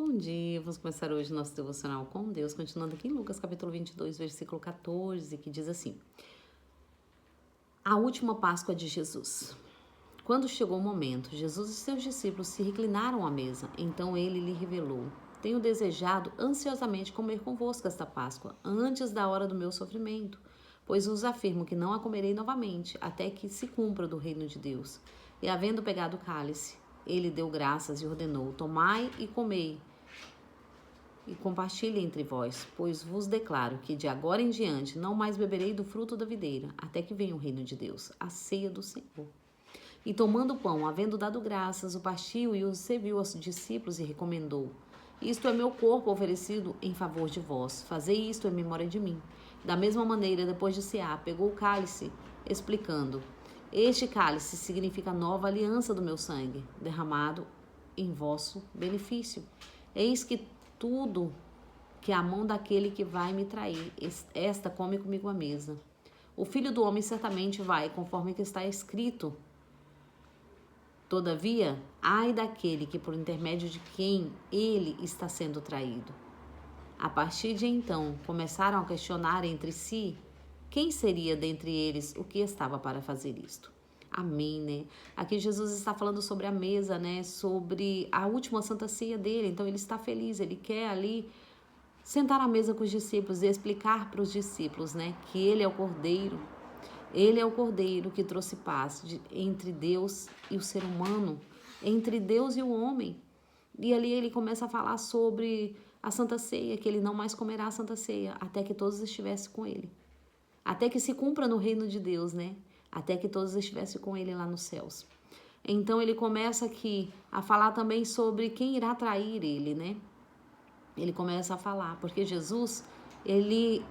Bom dia, vamos começar hoje o nosso devocional com Deus, continuando aqui em Lucas capítulo 22, versículo 14, que diz assim: A última Páscoa de Jesus. Quando chegou o momento, Jesus e seus discípulos se reclinaram à mesa. Então ele lhe revelou: Tenho desejado ansiosamente comer convosco esta Páscoa, antes da hora do meu sofrimento, pois vos afirmo que não a comerei novamente, até que se cumpra do reino de Deus. E havendo pegado o cálice, ele deu graças e ordenou: Tomai e comei, e compartilhe entre vós, pois vos declaro que de agora em diante não mais beberei do fruto da videira, até que venha o reino de Deus, a ceia do Senhor. E tomando o pão, havendo dado graças, o partiu e o serviu aos discípulos e recomendou: Isto é meu corpo oferecido em favor de vós, fazei isto em memória de mim. Da mesma maneira, depois de cear, pegou o cálice, explicando: Este cálice significa a nova aliança do meu sangue, derramado em vosso benefício. Eis que tudo que a mão daquele que vai me trair, esta come comigo à mesa. O Filho do Homem certamente vai, conforme que está escrito. Todavia, ai daquele que por intermédio de quem ele está sendo traído. A partir de então, começaram a questionar entre si quem seria dentre eles o que estava para fazer isto. Amém, né? Aqui Jesus está falando sobre a mesa, né? Sobre a última santa ceia dele. Então ele está feliz, ele quer ali sentar à mesa com os discípulos e explicar para os discípulos, né? Que ele é o Cordeiro. Ele é o Cordeiro que trouxe paz entre Deus e o ser humano, entre Deus e o homem. E ali ele começa a falar sobre a Santa Ceia, que ele não mais comerá a Santa Ceia, até que todos estivessem com ele. Até que se cumpra no reino de Deus, né? Até que todos estivessem com ele lá nos céus. Então ele começa aqui a falar também sobre quem irá trair ele, né? Ele começa a falar, porque Jesus, ele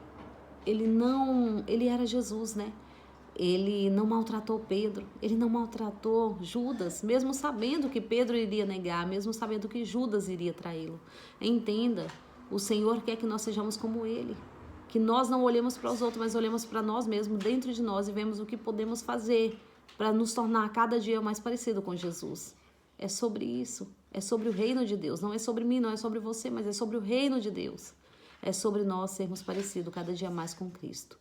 era Jesus, né? Ele não maltratou Pedro, ele não maltratou Judas, mesmo sabendo que Pedro iria negar, mesmo sabendo que Judas iria traí-lo. Entenda, o Senhor quer que nós sejamos como ele, que nós não olhemos para os outros, mas olhemos para nós mesmos, dentro de nós, e vemos o que podemos fazer para nos tornar cada dia mais parecido com Jesus. É sobre isso, é sobre o reino de Deus, não é sobre mim, não é sobre você, mas é sobre o reino de Deus. É sobre nós sermos parecidos cada dia mais com Cristo.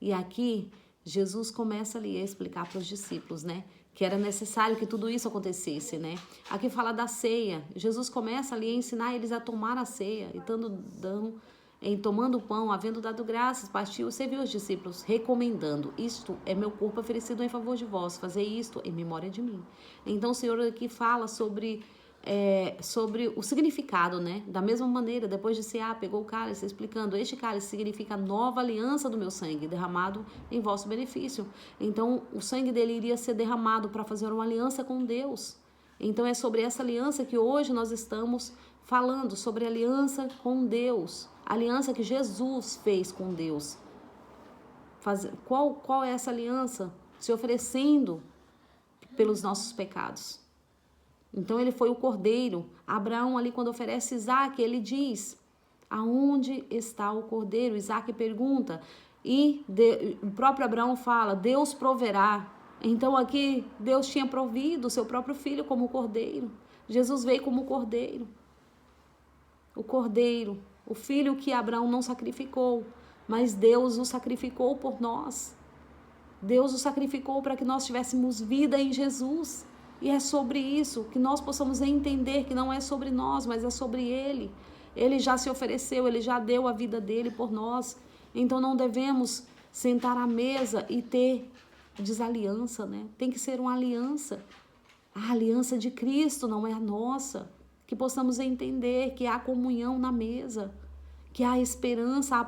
E aqui Jesus começa ali a explicar para os discípulos, né? Que era necessário que tudo isso acontecesse, né? Aqui fala da ceia. Jesus começa ali a ensinar eles a tomar a ceia. E tomando o pão, havendo dado graças, partiu, serviu os discípulos, recomendando: Isto é meu corpo oferecido em favor de vós, fazei isto em memória de mim. Então o Senhor aqui fala sobre o significado, né? Da mesma maneira, depois de cear, pegou o cálice, explicando: Este cálice significa a nova aliança do meu sangue, derramado em vosso benefício. Então, o sangue dele iria ser derramado para fazer uma aliança com Deus. Então, é sobre essa aliança que hoje nós estamos falando, sobre a aliança com Deus, a aliança que Jesus fez com Deus. Qual é essa aliança? Se oferecendo pelos nossos pecados. Então ele foi o cordeiro. Abraão ali quando oferece Isaac, ele diz: aonde está o cordeiro? Isaac pergunta e o próprio Abraão fala: Deus proverá. Então aqui Deus tinha provido o seu próprio filho como cordeiro. Jesus veio como cordeiro. O cordeiro, o filho que Abraão não sacrificou, mas Deus o sacrificou por nós. Deus o sacrificou para que nós tivéssemos vida em Jesus. E é sobre isso que nós possamos entender que não é sobre nós, mas é sobre Ele. Ele já se ofereceu, Ele já deu a vida dele por nós. Então não devemos sentar à mesa e ter desaliança, né? Tem que ser uma aliança. A aliança de Cristo não é a nossa. Que possamos entender que há comunhão na mesa, que há esperança, há